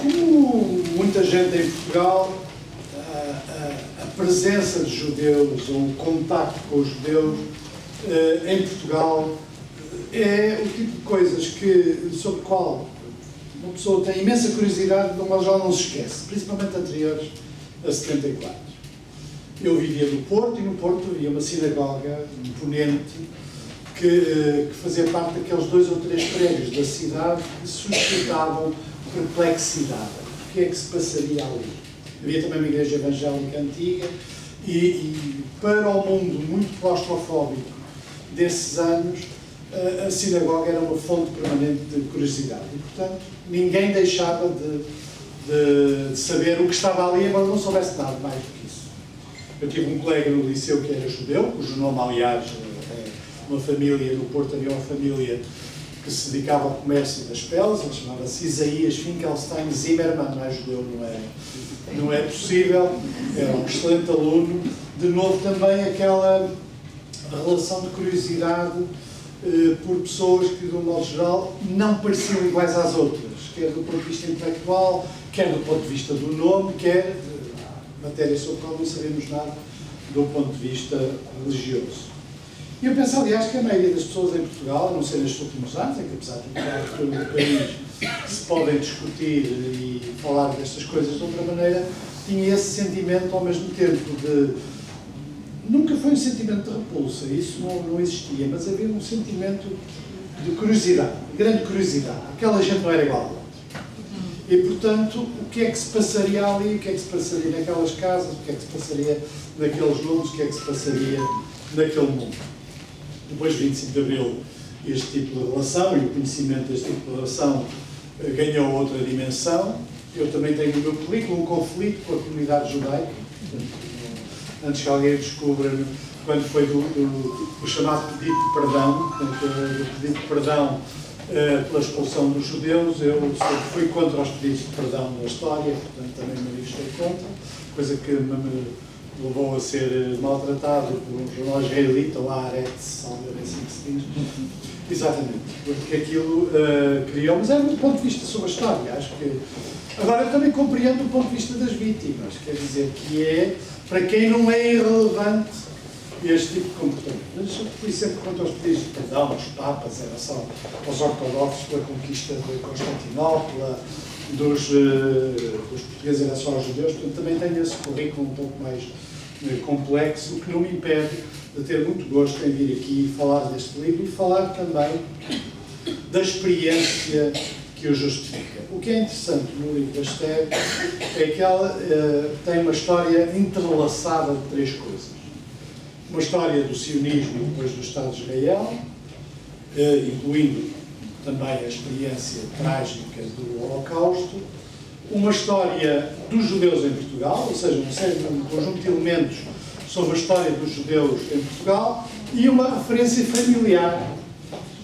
Como muita gente em Portugal, a presença de judeus ou o contacto com os judeus em Portugal é o tipo de coisas sobre o qual uma pessoa tem imensa curiosidade, mas já não se esquece, principalmente anteriores a 74. Eu vivia no Porto, e no Porto havia uma sinagoga imponente que fazia parte daqueles 2 ou 3 prédios da cidade que suscitavam perplexidade. O que é que se passaria ali? Havia também uma igreja evangélica antiga e para o mundo muito claustrofóbico desses anos, a sinagoga era uma fonte permanente de curiosidade e, portanto, ninguém deixava de saber o que estava ali, embora não soubesse nada mais do que isso. Eu tive um colega no liceu que era judeu, cujo nome, aliás, é uma família, no Porto havia uma família que se dedicava ao comércio das peles, ele chamava-se Isaías Finkelstein Zimmermann, não é judeu, não é possível, era um excelente aluno. De novo, também aquela relação de curiosidade por pessoas que, de um modo geral, não pareciam iguais às outras, quer do ponto de vista intelectual, quer do ponto de vista do nome, quer de matéria sobre a qual não sabemos nada do ponto de vista religioso. E eu penso, aliás, que a maioria das pessoas em Portugal, a não ser nestes últimos anos, em que apesar de toda a abertura do país se podem discutir e falar destas coisas de outra maneira, tinha esse sentimento ao mesmo tempo de... Nunca foi um sentimento de repulsa, isso não existia, mas havia um sentimento de curiosidade, de grande curiosidade. Aquela gente não era igual a outra. E, portanto, o que é que se passaria ali, o que é que se passaria naquelas casas, o que é que se passaria naqueles nomes, o que é que se passaria naquele mundo. Depois de 25 de Abril, este tipo de relação e o conhecimento deste tipo de relação ganhou outra dimensão. Eu também tenho no meu currículo um conflito com a comunidade judaica. Antes que alguém descubra, quando foi o chamado pedido de perdão, o pedido de perdão pela expulsão dos judeus, eu sempre fui contra os pedidos de perdão na história, portanto também me manifestei contra, coisa que me levou a ser maltratado por um jornal israelita, o Haaretz, algo assim que se diz. Exatamente, porque aquilo criou, mas era do ponto de vista sobre a história, acho que... Agora, eu também compreendo o ponto de vista das vítimas, quer dizer, que é, para quem não é irrelevante, este tipo de comportamento. Mas eu fui sempre contra os pedidos de perdão, aos papas, era só aos ortodoxos pela conquista de Constantinopla, dos portugueses era só aos judeus, portanto também tenho esse currículo um pouco mais complexo, o que não me impede de ter muito gosto em vir aqui falar deste livro e falar também da experiência que o justifica. O que é interessante no livro da Esther é que ela tem uma história entrelaçada de 3 coisas. Uma história do sionismo e depois do Estado de Israel, incluindo também a experiência trágica do Holocausto, uma história dos judeus em Portugal, ou seja, um conjunto de elementos sobre a história dos judeus em Portugal, e uma referência familiar,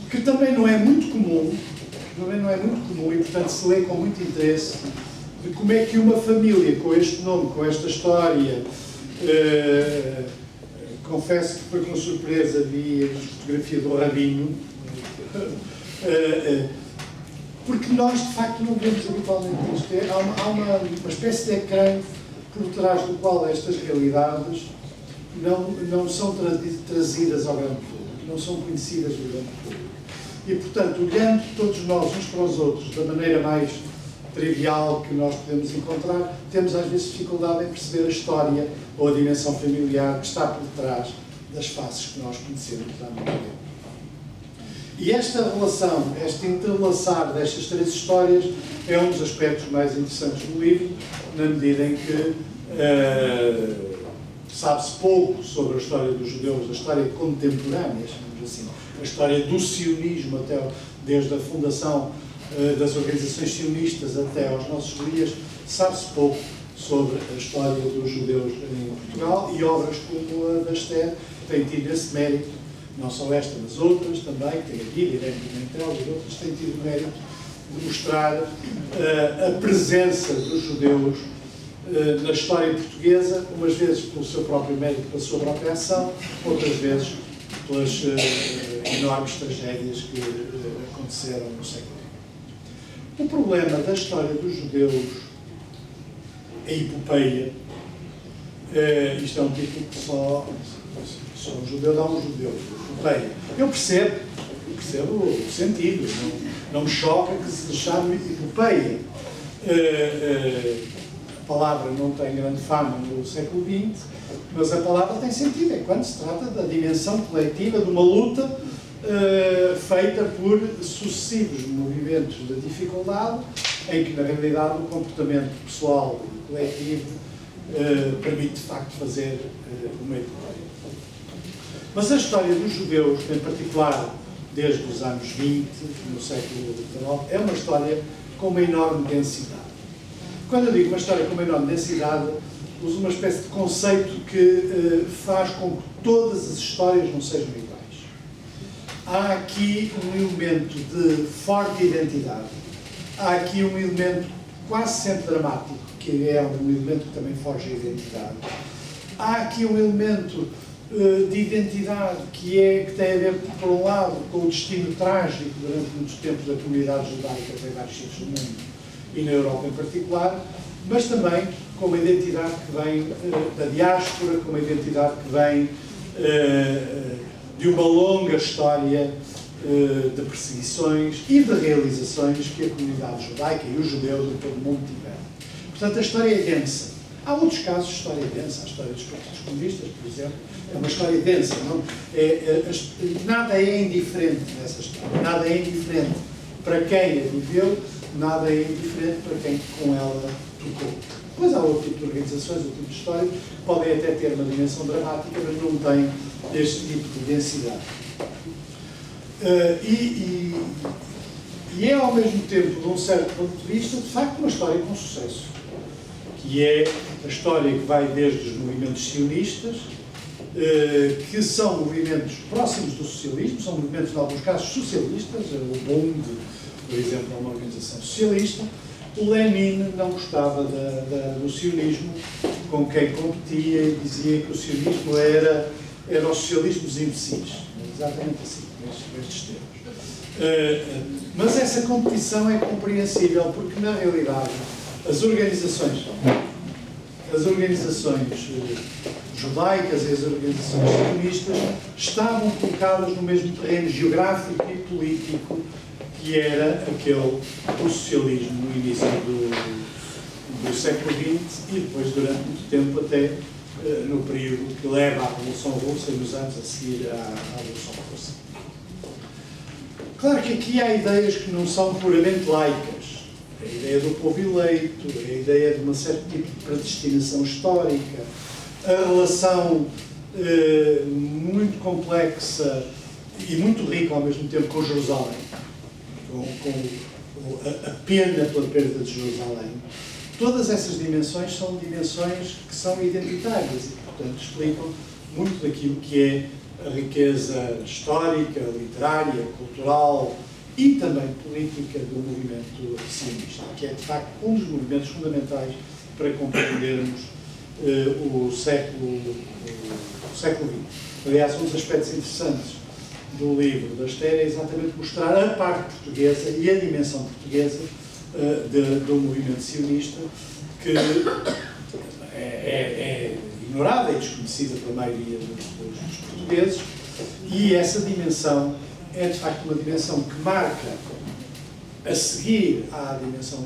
que também não é muito comum, e portanto se lê com muito interesse, de como é que uma família com este nome, com esta história, confesso que foi com surpresa, vi a fotografia do Rabino, porque nós de facto não vemos habitualmente isto. Há uma espécie de ecrã por trás do qual estas realidades não são trazidas ao grande público, não são conhecidas do grande público. E, portanto, olhando todos nós uns para os outros da maneira mais trivial que nós podemos encontrar, temos às vezes dificuldade em perceber a história ou a dimensão familiar que está por trás das faces que nós conhecemos há muito tempo. E esta relação, este entrelaçar destas 3 histórias é um dos aspectos mais interessantes do livro, na medida em que sabe-se pouco sobre a história dos judeus, a história contemporânea, chamamos assim, a história do sionismo, até desde a fundação das organizações sionistas até aos nossos dias, sabe-se pouco sobre a história dos judeus em Portugal, e obras como a da Esther têm tido esse mérito, não só esta, mas outras também, que tem aqui, Irene Pimentel e outras, têm tido o mérito de mostrar a presença dos judeus na história portuguesa, umas vezes pelo seu próprio mérito, pela sua própria ação, outras vezes pelas enormes tragédias que aconteceram no século XX. O problema da história dos judeus, a epopeia, isto é um título que só um judeu dá um judeu, epopeia. Eu percebo o sentido, não me choca que se chame epopeia. A palavra não tem grande fama no século XX, mas a palavra tem sentido, é quando se trata da dimensão coletiva de uma luta feita por sucessivos movimentos de dificuldade, em que, na realidade, o comportamento pessoal e coletivo permite, de facto, fazer uma epopeia. Mas a história dos judeus, em particular desde os anos 20, no século XIX, é uma história com uma enorme densidade. Quando eu digo uma história com uma enorme densidade, uso uma espécie de conceito que faz com que todas as histórias não sejam iguais. Há aqui um elemento de forte identidade, há aqui um elemento quase sempre dramático, que é um elemento que também foge à identidade. Há aqui um elemento de identidade que tem a ver, por um lado, com o destino trágico durante muitos tempos da comunidade judaica em vários sítios do mundo e na Europa em particular, mas também com uma identidade que vem da diáspora, com uma identidade que vem de uma longa história de perseguições e de realizações que a comunidade judaica e os judeus em todo o mundo tiveram. Portanto, a história é densa. Há outros casos de história densa. A história dos partidos comunistas, por exemplo, é uma história densa. Não? Nada é indiferente nessa história. Nada é indiferente para quem a viveu, nada é indiferente para quem com ela tocou. Depois há outro tipo de organizações, outro tipo de história, que podem até ter uma dimensão dramática, mas não têm este tipo de densidade. E é, ao mesmo tempo, de um certo ponto de vista, de facto, uma história com sucesso, que é a história que vai desde os movimentos sionistas, que são movimentos próximos do socialismo, são movimentos, em alguns casos, socialistas. O Bund, por exemplo, é uma organização socialista. O Lenin não gostava do sionismo, com quem competia, e dizia que o sionismo era o socialismo dos imbecis. Exatamente assim, nestes termos. Mas essa competição é compreensível, porque, na realidade, as organizações judaicas e as organizações sionistas estavam colocadas no mesmo terreno geográfico e político que era aquele do socialismo no início do século XX e depois, durante muito tempo, até no período que leva à Revolução Russa e nos anos a seguir à Revolução Russa. Claro que aqui há ideias que não são puramente laicas. A ideia do povo eleito, a ideia de um certo tipo de predestinação histórica, a relação muito complexa e muito rica ao mesmo tempo com Jerusalém, com a pena pela perda de Jerusalém. Todas essas dimensões são dimensões que são identitárias e, portanto, explicam muito daquilo que é a riqueza histórica, literária, cultural e também política do movimento sionista, que é, de facto, um dos movimentos fundamentais para compreendermos o século XX. Aliás, um dos aspectos interessantes do livro da Esther é exatamente mostrar a parte portuguesa e a dimensão portuguesa do movimento sionista, que é ignorada e desconhecida pela maioria dos portugueses, e essa dimensão é, de facto, uma dimensão que marca, a seguir à dimensão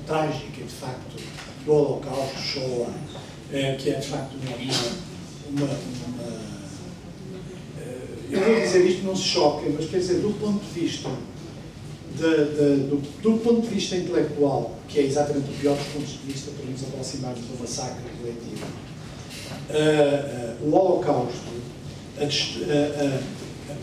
trágica, de facto, do Holocausto, Shoah, que é, de facto, eu vou dizer isto, não se choquem, mas quer dizer, do ponto de vista do ponto de vista intelectual, que é exatamente o pior dos pontos de vista para nos aproximarmos do massacre coletivo, o Holocausto, a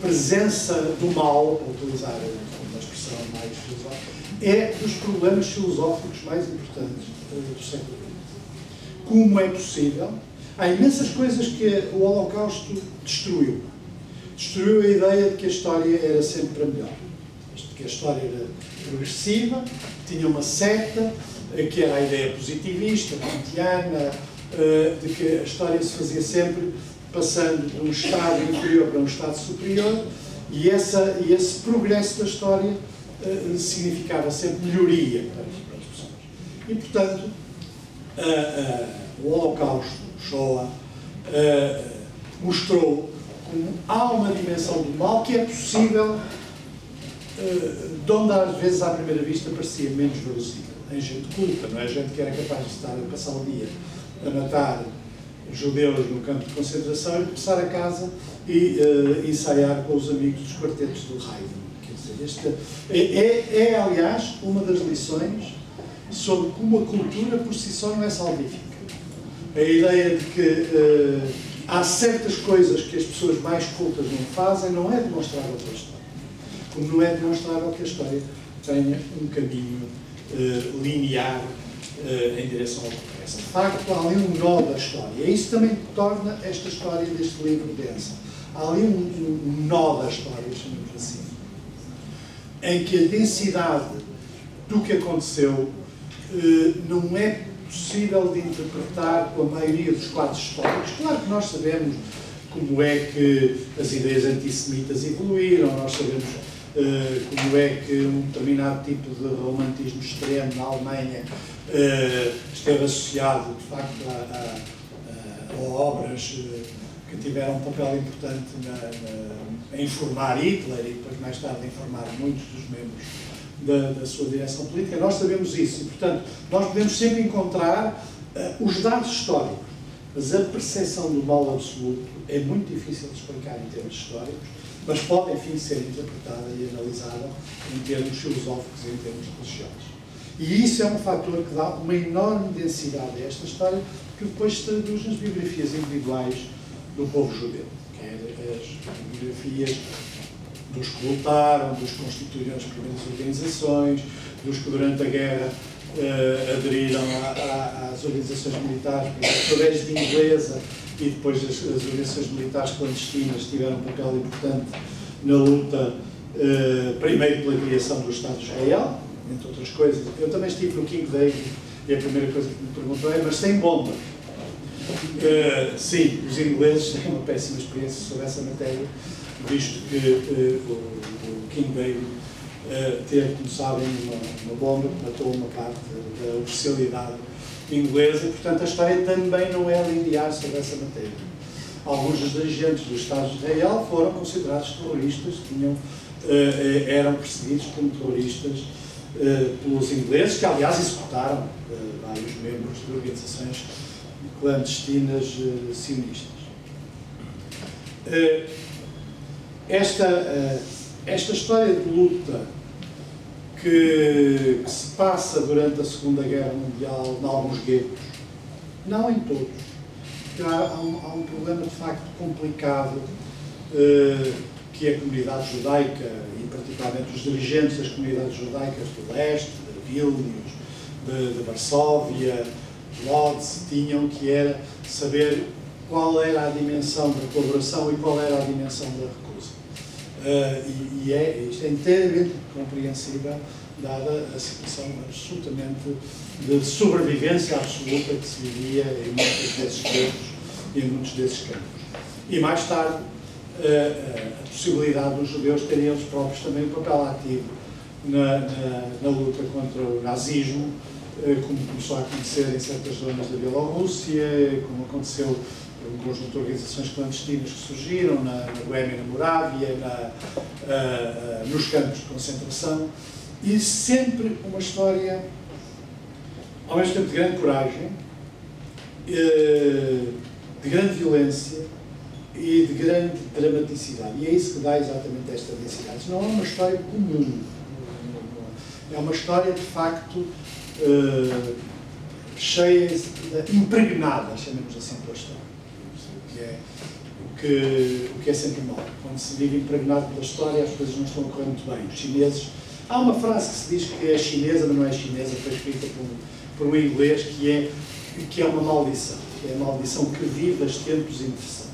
presença do mal, para utilizar uma expressão mais filosófica, é dos problemas filosóficos mais importantes do século XX. Como é possível? Há imensas coisas que o Holocausto destruiu. Destruiu a ideia de que a história era sempre para melhor. Que a história era progressiva, tinha uma seta, que era a ideia positivista, kantiana, de que a história se fazia sempre passando de um estado inferior para um estado superior, e esse progresso da história significava sempre melhoria para as pessoas. E, portanto, o Holocausto, Shoah, mostrou como há uma dimensão do mal que é possível, de onde às vezes à primeira vista parecia menos verossímil, em gente culta, não é? Gente que era capaz de estar a passar o dia a matar judeus no campo de concentração e regressar a casa e ensaiar com os amigos dos quartetos do Haydn. Quer dizer, aliás, uma das lições sobre como a cultura por si só não é salvífica. A ideia de que há certas coisas que as pessoas mais cultas não fazem não é demonstrável pela história. Como não é demonstrável que a história tenha um caminho linear em direção ao progresso. De facto, há ali um nó da história. E isso também torna esta história deste livro densa. Há ali um nó da história, chamamos assim, em que a densidade do que aconteceu não é possível de interpretar com a maioria dos quadros históricos. Claro que nós sabemos como é que as ideias antissemitas evoluíram, nós sabemos como é que um determinado tipo de romantismo extremo na Alemanha esteve associado, de facto, a obras que tiveram um papel importante em formar Hitler e depois mais tarde em formar muitos dos membros da sua direção política. Nós sabemos isso e, portanto, nós podemos sempre encontrar os dados históricos, mas a percepção do mal absoluto é muito difícil de explicar em termos históricos, mas pode, enfim, ser interpretada e analisada em termos filosóficos e em termos religiosos. E isso é um fator que dá uma enorme densidade a esta história, que depois se traduz nas biografias individuais do povo judeu, quer as biografias dos que lutaram, dos que constituíram as primeiras organizações, dos que durante a guerra aderiram às organizações militares, através de inglesa, e depois as organizações militares clandestinas tiveram um papel importante na luta, primeiro pela criação do Estado de Israel, entre outras coisas. Eu também estive no King David e a primeira coisa que me perguntou é: mas sem bomba? Sim, os ingleses têm uma péssima experiência sobre essa matéria, visto que o King David ter começado em uma bomba que matou uma parte da oficialidade inglesa, e portanto a história também não é linear sobre essa matéria. Alguns dos dirigentes do Estado de Israel foram considerados terroristas, eram perseguidos como terroristas pelos ingleses, que aliás executaram vários membros de organizações clandestinas sionistas. Esta história de luta que se passa durante a Segunda Guerra Mundial em alguns guetos, não em todos, porque há um problema de facto complicado que a comunidade judaica, e particularmente os dirigentes das comunidades judaicas do leste, de Vilnius, de Varsóvia, de Lodz, tinham, que era saber qual era a dimensão da colaboração e qual era a dimensão da recusa. Isto é inteiramente compreensível, dada a situação absolutamente de sobrevivência absoluta que se vivia em muitos desses campos e em muitos desses campos. E mais tarde, a possibilidade dos judeus terem eles próprios também um papel ativo na luta contra o nazismo, como começou a acontecer em certas zonas da Bielorrússia, como aconteceu um conjunto de organizações clandestinas que surgiram na Boémia, na Morávia, nos campos de concentração, e sempre uma história, ao mesmo tempo, de grande coragem, de grande violência e de grande dramaticidade. E é isso que dá exatamente esta densidade. Não é uma história comum, é uma história, de facto, cheia, impregnada, chamemos assim, pela história. O que é sempre mau. Quando se vive impregnado pela história, as coisas não estão a correr muito bem. Os chineses... Há uma frase que se diz que é chinesa, mas não é chinesa, foi escrita por um inglês, que é uma maldição. Que é a maldição que vive os tempos interessantes.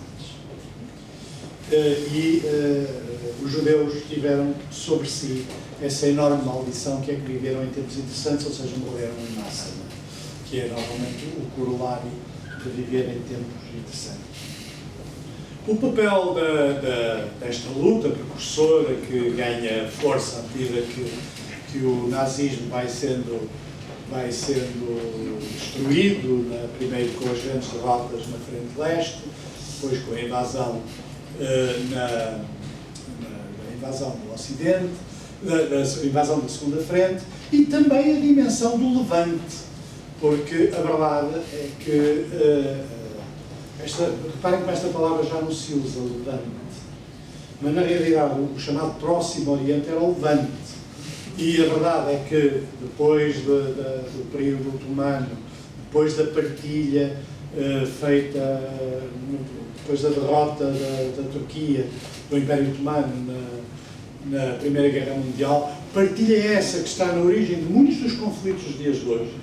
Os judeus tiveram sobre si essa enorme maldição, que é que viveram em tempos interessantes, ou seja, morreram em massa, não é? Que é normalmente o corolário de viver em tempos interessantes. O papel desta luta precursora, que ganha força à medida que que o nazismo vai sendo destruído, primeiro com as grandes derrotas na frente leste, depois com a invasão na invasão do Ocidente, a invasão da segunda frente, e também a dimensão do Levante, porque a verdade é que reparem como esta palavra já não se usa, Levante, mas na realidade o chamado Próximo Oriente era o Levante. E a verdade é que depois do período otomano, depois da partilha feita, depois da derrota da Turquia, do Império Otomano na Primeira Guerra Mundial, partilha essa que está na origem de muitos dos conflitos dos dias de hoje,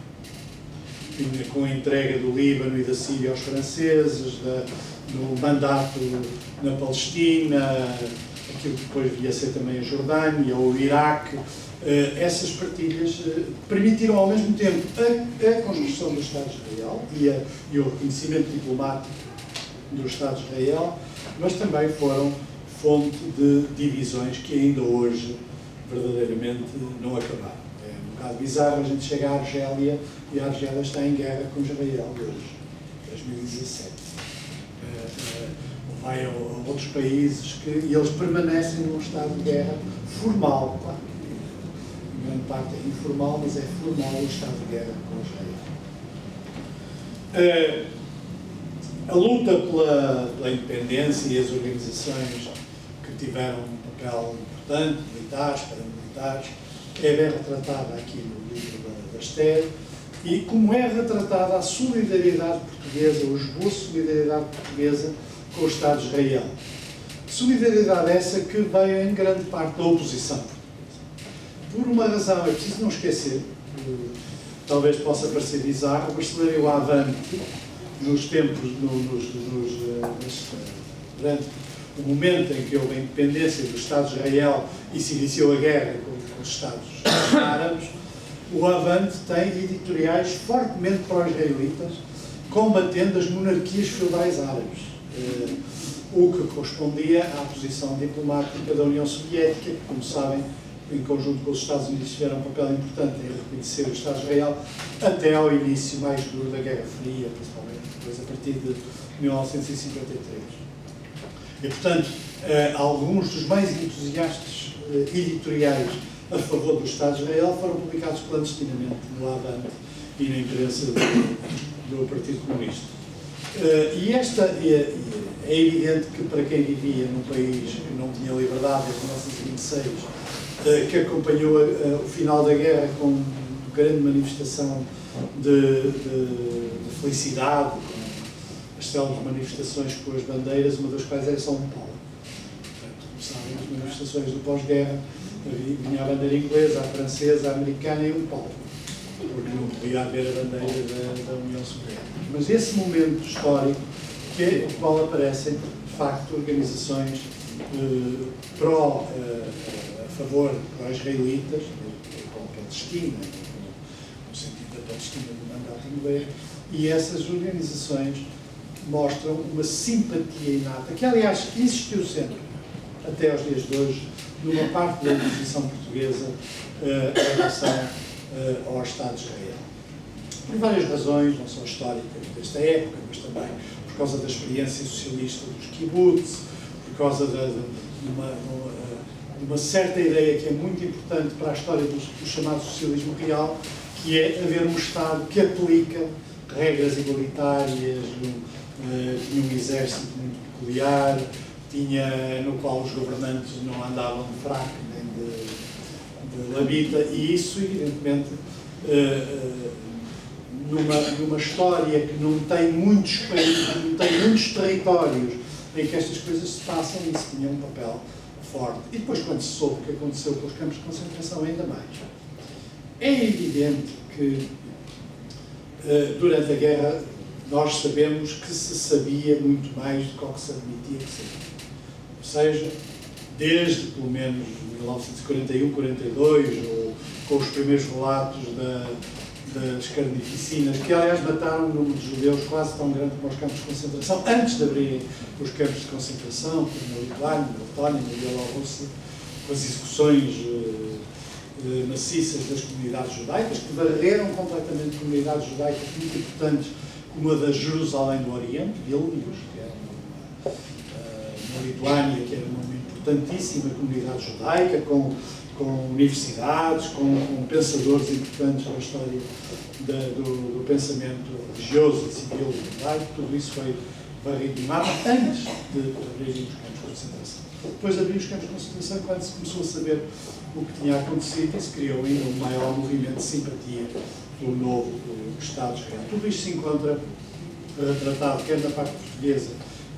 com a entrega do Líbano e da Síria aos franceses, do mandato na Palestina, aquilo que depois devia ser também a Jordânia ou o Iraque. Essas partilhas permitiram ao mesmo tempo a construção do Estado de Israel e o reconhecimento diplomático do Estado de Israel, mas também foram fonte de divisões que ainda hoje verdadeiramente não acabaram. É um bocado bizarro a gente chegar à Argélia e a Argélia está em guerra com Israel hoje, 2017. Vai a outros países e eles permanecem num estado de guerra formal, claro. Em grande parte é informal, mas é formal o estado de guerra com Israel. A luta pela independência e as organizações que tiveram um papel importante, militares, paramilitares, é bem retratada aqui no livro da Esther, e como é retratada a solidariedade portuguesa, o esboço de solidariedade portuguesa com o Estado de Israel. Solidariedade essa que veio em grande parte da oposição portuguesa. Por uma razão, é preciso não esquecer, talvez possa parecer bizarro, mas celebrou a Avante nos tempos, durante o momento em que houve a independência do Estado de Israel e se iniciou a guerra com os Estados árabes, o Avante tem editoriais fortemente pró-israelitas, combatendo as monarquias feudais árabes, o que correspondia à posição diplomática da União Soviética, que, como sabem, em conjunto com os Estados Unidos, tiveram um papel importante em reconhecer o Estado de Israel até ao início mais duro da Guerra Fria, principalmente depois a partir de 1953. E, portanto, alguns dos mais entusiastas editoriais a favor do Estado de Israel foram publicados clandestinamente no Avante e na imprensa do Partido Comunista. E é evidente que para quem vivia num país que não tinha liberdade em 1926, que acompanhou o final da guerra com uma grande manifestação de felicidade, com as célebres manifestações com as bandeiras, uma das quais era São Paulo. Portanto, como sabem, as manifestações do pós-guerra, vinha a bandeira inglesa, a francesa, a americana e um Paulo, porque não podia haver a bandeira da União Soviética. Mas esse momento histórico, que é o qual aparecem, de facto, organizações a favor pró-israelitas, com a Palestina, no sentido da Palestina do mandato inglês, e essas organizações mostram uma simpatia inata, que aliás existiu sempre, até aos dias de hoje, numa parte da oposição portuguesa em relação ao Estado de Israel. Por várias razões, não só históricas desta época, mas também por causa da experiência socialista dos kibbutz, por causa de uma certa ideia que é muito importante para a história do chamado socialismo real, que é haver um Estado que aplica regras igualitárias, tinha um exército muito peculiar, no qual os governantes não andavam de fraco nem de labita, e isso, evidentemente, numa história que não tem muitos países, não tem muitos territórios em que estas coisas se passam, isso tinha um papel forte. E depois, quando se soube o que aconteceu com os campos de concentração, ainda mais. É evidente que, durante a guerra, nós sabemos que se sabia muito mais do que o que se admitia que sabia. Ou seja, desde, pelo menos, 1941, 42, ou com os primeiros relatos das carnificinas, que aliás mataram um número de judeus quase tão grande como os campos de concentração, antes de abrirem os campos de concentração, como na Lituânia, na Letónia, na Bielorrússia, com as execuções maciças das comunidades judaicas, que varreram completamente comunidades judaicas muito importantes, como a da Jerusalém do Oriente, Vilnius, que era uma Lituânia, que era uma importantíssima comunidade judaica, com universidades, com pensadores importantes da história do pensamento religioso e civil judaico. Tudo isso foi varrido e mapa antes de abrirem os campos de concentração. Depois de abrir os campos de concentração, quando se começou a saber o que tinha acontecido, se criou ainda um maior movimento de simpatia pelo novo Estado de Israel. Tudo isto se encontra tratado quer na parte portuguesa,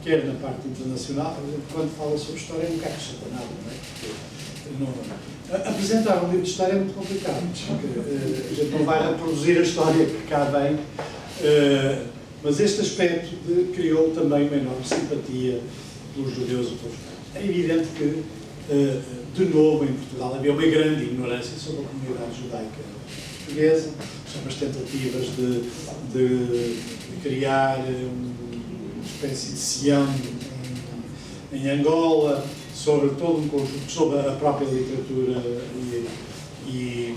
quer na parte internacional. Por exemplo, quando fala sobre história é um bocado satanado, não é? Porque apresentar um livro de história é muito complicado, porque a gente não vai reproduzir a história que cá vem, mas este aspecto criou também uma enorme simpatia pelos judeus e pelos judeus. É evidente que, de novo, em Portugal havia uma grande ignorância sobre a comunidade judaica portuguesa, sobre as tentativas de criar uma espécie de Sião em Angola, sobre todo um conjunto, sobre a própria literatura e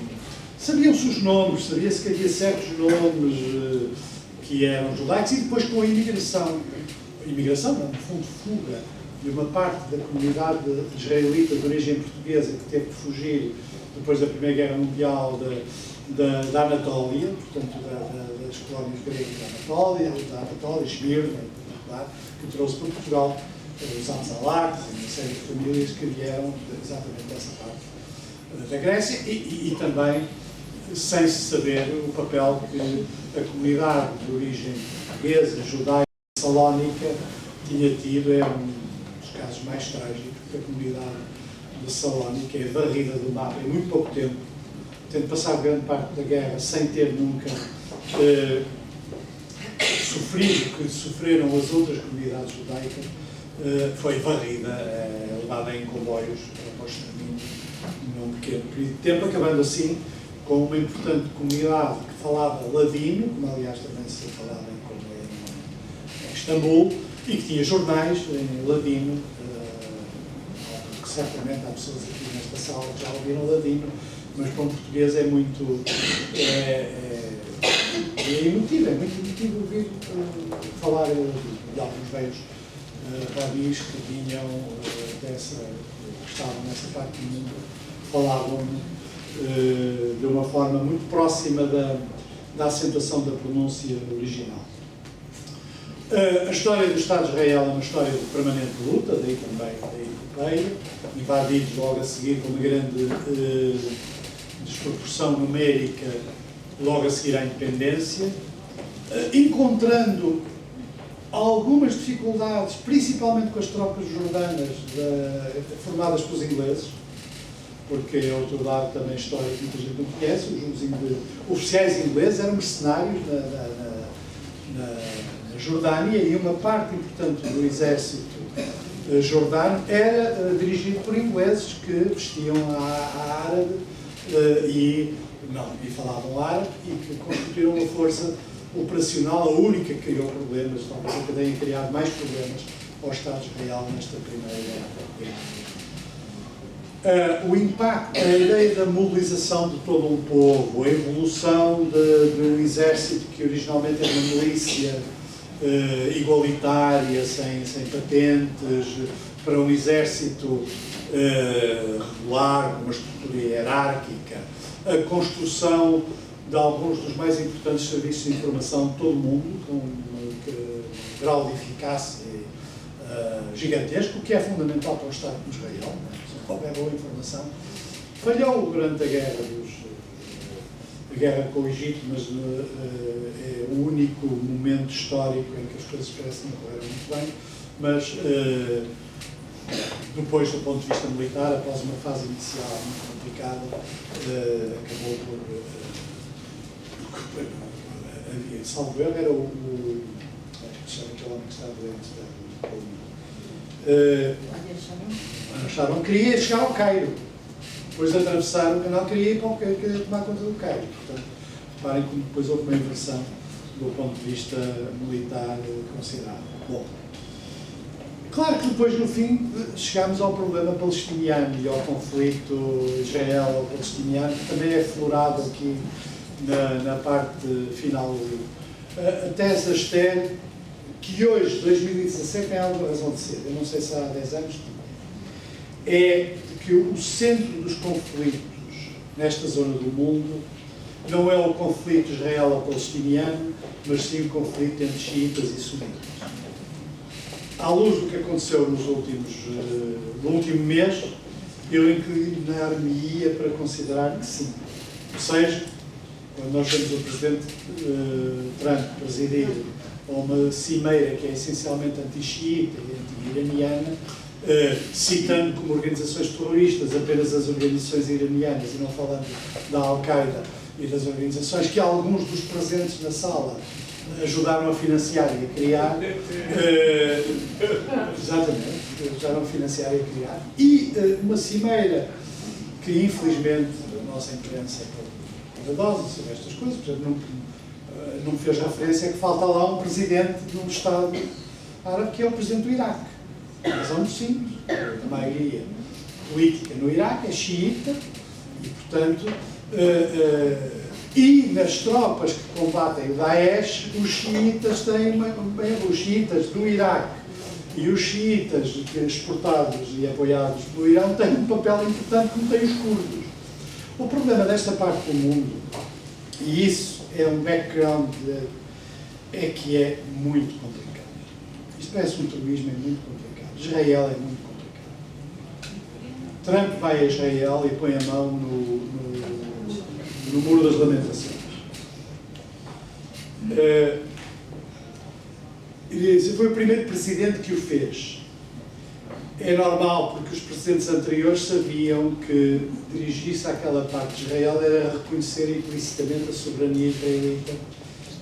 sabiam-se os nomes, sabia-se que havia certos nomes que eram judaicos, e depois com a imigração não, no fundo fuga de uma parte da comunidade israelita de origem portuguesa que teve que fugir depois da Primeira Guerra Mundial da Anatólia, portanto das colónias gregas da Anatólia, Esmirna em particular, que trouxe para Portugal os Amzalaques e uma série de famílias que vieram exatamente dessa parte da Grécia e também sem se saber o papel que a comunidade de origem portuguesa, judaica, salónica tinha tido. É um dos casos mais trágicos, porque a comunidade de Salónica é varrida do mapa em muito pouco tempo, tendo passado grande parte da guerra sem ter nunca sofrido o que sofreram as outras comunidades judaicas. Foi varrida, levada em comboios para o extermínio num pequeno período de tempo, acabando assim com uma importante comunidade que falava ladino, como aliás também se falava em Istambul, e que tinha jornais em ladino, que certamente há pessoas aqui nesta sala que já ouviram ladino, mas para um português é muito emotivo, é muito emotivo ouvir falar de alguns velhos rabis que vinham que estavam nessa parte do mundo, falavam de uma forma muito próxima da acentuação da pronúncia original. A história do Estado de Israel é uma história de permanente luta, daí também da epopeia, invadidos logo a seguir com uma grande desproporção numérica, logo a seguir à independência, encontrando algumas dificuldades, principalmente com as tropas jordanas formadas pelos ingleses, porque é outro dado também histórico que muita gente não conhece. Os oficiais ingleses eram mercenários na Jordânia, e uma parte importante do exército jordano era dirigido por ingleses que vestiam a árabe e falavam árabe, e que constituíram uma força operacional, a única que criou problemas, talvez a que tenha criado mais problemas ao Estado de Israel nesta primeira guerra. O impacto, a ideia da mobilização de todo um povo, a evolução de um exército que originalmente era uma milícia igualitária, sem patentes, para um exército regular, com uma estrutura hierárquica, a construção de alguns dos mais importantes serviços de informação de todo o mundo, com um grau de eficácia gigantesco, que é fundamental para o Estado de Israel. Se houver boa informação. Falhou durante a guerra com o Egito, mas é o único momento histórico em que as coisas parecem correr muito bem, mas depois, do ponto de vista militar, após uma fase inicial muito complicada, acabou por salvo erro, era que chama aquele homem que está doente, Sharon queria chegar ao Cairo, depois de atravessar o canal, queria tomar conta do Cairo. Portanto, reparem como depois houve uma inversão do ponto de vista militar considerável. Bom, Claro que depois, no fim, chegamos ao problema palestiniano e ao conflito Israel-palestiniano, que também é aflorado aqui na parte final do livro. A tese da Esther, que hoje, 2017, tem alguma razão de ser, eu não sei se há 10 anos, é que o centro dos conflitos nesta zona do mundo não é o conflito israelo-palestiniano, mas sim o conflito entre xiitas e sunitas. À luz do que aconteceu no último mês, eu inclinar-me-ia para considerar que sim. Ou seja, quando nós vemos o Presidente Trump presidir uma cimeira que é essencialmente anti-xiita e anti-iraniana, citando como organizações terroristas apenas as organizações iranianas e não falando da Al-Qaeda e das organizações que alguns dos presentes na sala ajudaram a financiar e a criar, exatamente, ajudaram a financiar e a criar, e uma cimeira que infelizmente a nossa imprensa é cuidadosa sobre estas coisas, portanto não me fez referência, é que falta lá um presidente de um Estado árabe que é o presidente do Iraque. A razão muito simples, a maioria política no Iraque é xiita e, portanto, e nas tropas que combatem o Daesh, os xiitas os xiitas do Iraque e os xiitas exportados e apoiados pelo Irão têm um papel importante como têm os curdos. O problema desta parte do mundo, e isso é um background, é que é muito complicado. Isto parece um truísmo, é muito complicado. Israel é muito complicado. Trump vai a Israel e põe a mão no Muro das Lamentações. Foi o primeiro presidente que o fez. É normal, porque os presidentes anteriores sabiam que dirigir-se àquela parte de Israel era reconhecer implicitamente a soberania israelita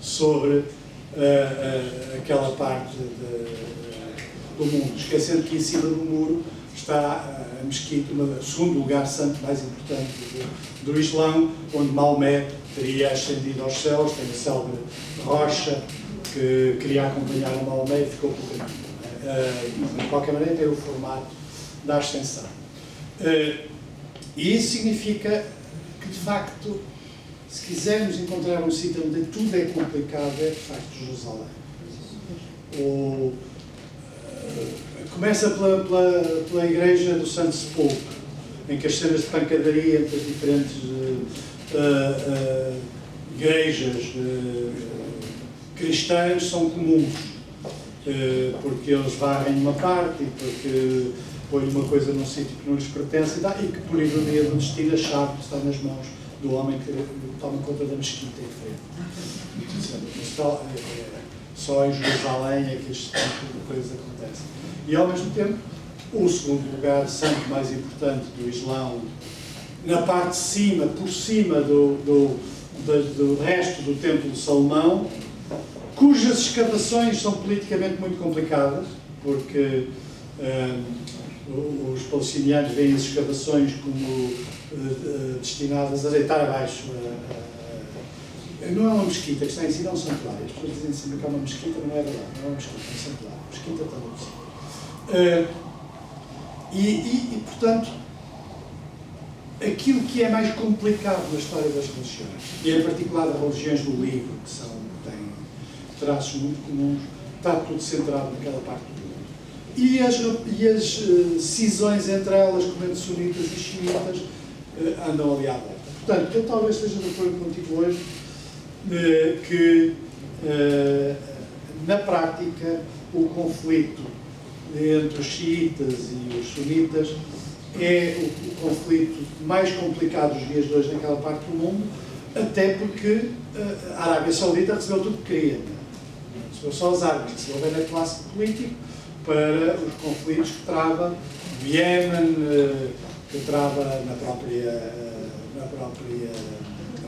sobre aquela parte do mundo, esquecendo que em cima do muro está a mesquita, o segundo lugar santo mais importante do Islão, onde Maomé teria ascendido aos céus, tem a célebre rocha que queria acompanhar o Maomé e ficou por caminho. De qualquer maneira tem o formato da ascensão. E isso significa que, de facto, se quisermos encontrar um sítio onde tudo é complicado, é de facto Jerusalém. Começa pela igreja do Santo Sepulcro, em que as cenas de pancadaria entre as diferentes igrejas cristãs são comuns, porque eles varrem uma parte e porque põem uma coisa num sítio que não lhes pertence e que, por ironia do destino, a chave está nas mãos do homem que toma conta da mesquita em frente. Só em Jerusalém é que este tipo de coisas acontecem. E, ao mesmo tempo, o segundo lugar santo mais importante do Islão, na parte de cima, por cima do resto do Templo de Salomão, cujas escavações são politicamente muito complicadas, porque os palestinianos veem as escavações como destinadas a deitar abaixo. Não é uma mesquita, que está em si, não é um santuário. As pessoas dizem sempre que é uma mesquita, mas não é verdade, não é uma mesquita, é um santuário. A mesquita está no cima. Portanto, aquilo que é mais complicado na história das religiões, e em particular das religiões do livro, que têm traços muito comuns, está tudo centrado naquela parte do mundo. E as cisões entre elas, como entre sunitas e xiitas, andam ali à volta. Portanto, eu talvez esteja de acordo contigo hoje que, na prática, o conflito entre os xiitas e os sunitas é o conflito mais complicado dos dias de hoje naquela parte do mundo, até porque a Arábia Saudita recebeu tudo o que queria. Recebeu só as armas, recebeu bem a classe político para os conflitos que trava no Iémen, que trava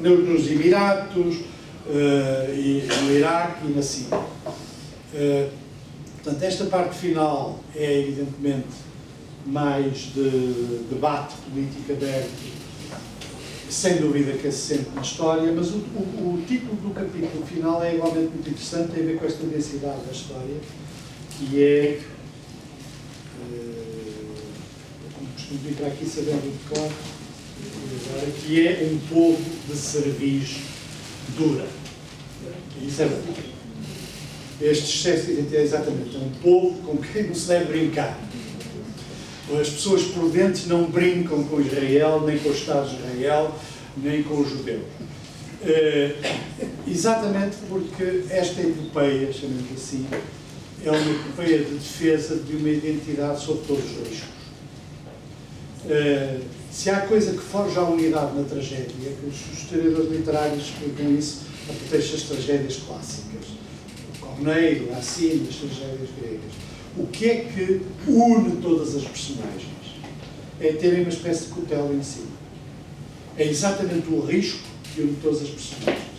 nos Emiratos, e no Iraque e na Síria. Portanto, esta parte final é, evidentemente, mais de debate político aberto, sem dúvida que assente na história, mas o título do capítulo final é igualmente muito interessante, tem a ver com esta densidade da história, que é como costumo vir para aqui sabendo de cor, que é um povo de cerviz dura. Isso é verdade. Este excesso de identidade é exatamente um povo com quem não se deve brincar. As pessoas prudentes não brincam com Israel, nem com o Estado de Israel, nem com os judeus. Exatamente porque esta epopeia, chamemos assim, é uma epopeia de defesa de uma identidade sob todos os riscos. Se há coisa que forja a unidade na tragédia, é que os historiadores literários explicam isso a pretexto das tragédias clássicas, o Corneille, o Racine, as tragédias gregas. O que é que une todas as personagens? É terem uma espécie de cutelo em cima. É exatamente o risco que une todas as personagens.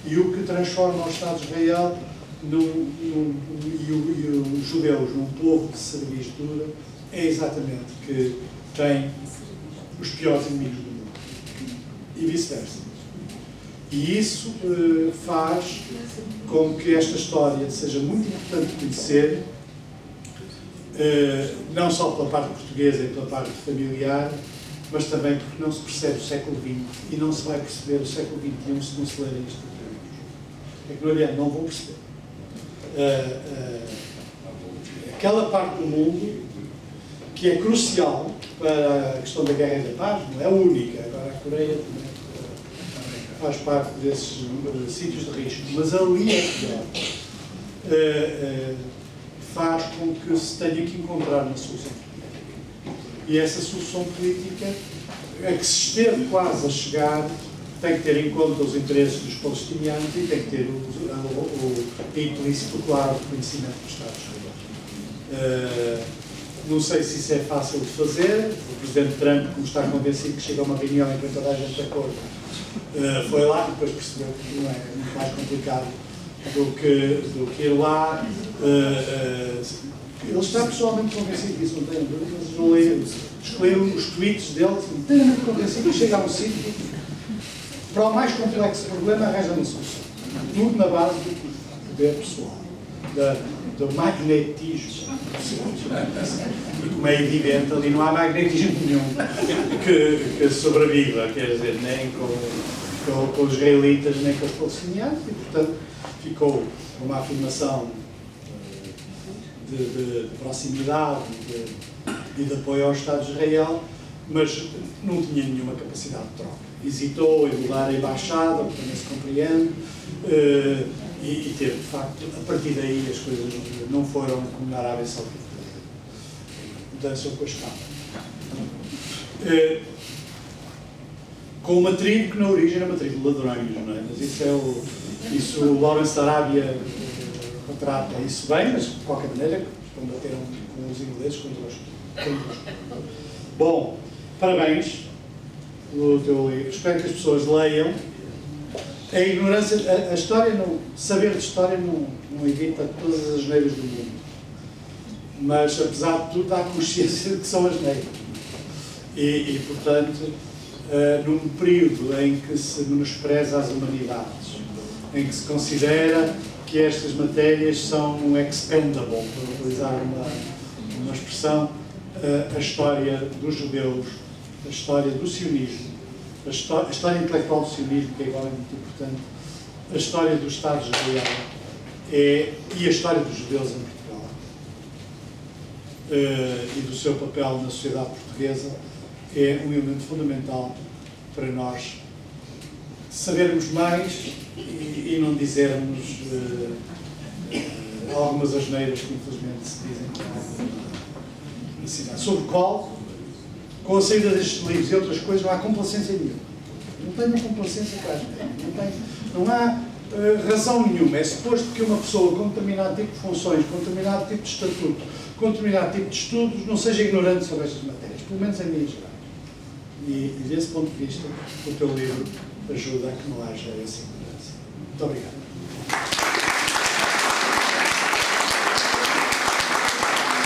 E o que transforma o Estado de Israel e os judeus num povo de cerviz dura é exatamente que tem os piores inimigos do mundo. E vice-versa. E isso faz com que esta história seja muito importante conhecer, não só pela parte portuguesa e pela parte familiar, mas também porque não se percebe o século XX e não se vai perceber o século XXI se não se lerem estes livros. É que não adianta, não vão perceber. Aquela parte do mundo que é crucial para a questão da guerra e da paz, não é única, agora a Coreia também faz parte desses sítios de risco, mas ali é que faz com que se tenha que encontrar uma solução política. E essa solução política, a que se esteve quase a chegar, tem que ter em conta os interesses dos palestinianos e tem que ter o implícito, claro, reconhecimento do Estado de Israel. Não sei se isso é fácil de fazer. O Presidente Trump, como está convencido que chega a uma reunião em que toda a gente de acordo, foi lá e depois percebeu que não é muito mais complicado do que ir lá. Ele está pessoalmente convencido disso, não tenho dúvida, mas não leio. Escolheram os tweets dele, inteiramente convencido, e chega a um sítio, para o mais complexo problema, arranja uma solução. Tudo na base do poder pessoal, do magnetismo. E como é evidente, ali não há magnetismo nenhum que sobreviva, quer dizer, nem com os israelitas, nem com os palestinianos, e portanto ficou uma afirmação de proximidade e de apoio ao Estado de Israel, mas não tinha nenhuma capacidade de troca. Hesitou em mudar a embaixada, o que também se compreende, e teve, de facto, a partir daí as coisas não foram como na Arábia Saudita. Mudança com a escala. Com uma tribo que na origem era uma tribo de ladrões, não é? Mas isso o Lawrence da Arábia retrata isso bem, mas de qualquer maneira combateram com os ingleses contra os. Bom, parabéns pelo teu livro. Espero que as pessoas leiam. A ignorância, a história, saber de história não evita todas as asneiras do mundo. Mas, apesar de tudo, há consciência de que são asneiras. E portanto, num período em que se menospreza as humanidades, em que se considera que estas matérias são expendable, para utilizar uma expressão, a história dos judeus, a história do sionismo, a história intelectual do sionismo, que é igualmente muito importante, a história do Estado de Israel e a história dos judeus em Portugal e do seu papel na sociedade portuguesa é um elemento fundamental para nós sabermos mais e não dizermos algumas asneiras que infelizmente se dizem na cidade, sobre o qual, com a saída destes livros e outras coisas, não há complacência nenhuma. Não tenho complacência para as asneiras. Não há razão nenhuma. É suposto que uma pessoa com determinado tipo de funções, com determinado tipo de estatuto, com determinado tipo de estudos, não seja ignorante sobre estas matérias, pelo menos em linhas gerais. E desse ponto de vista, o teu livro ajuda a que não haja essa ignorância. Muito obrigado.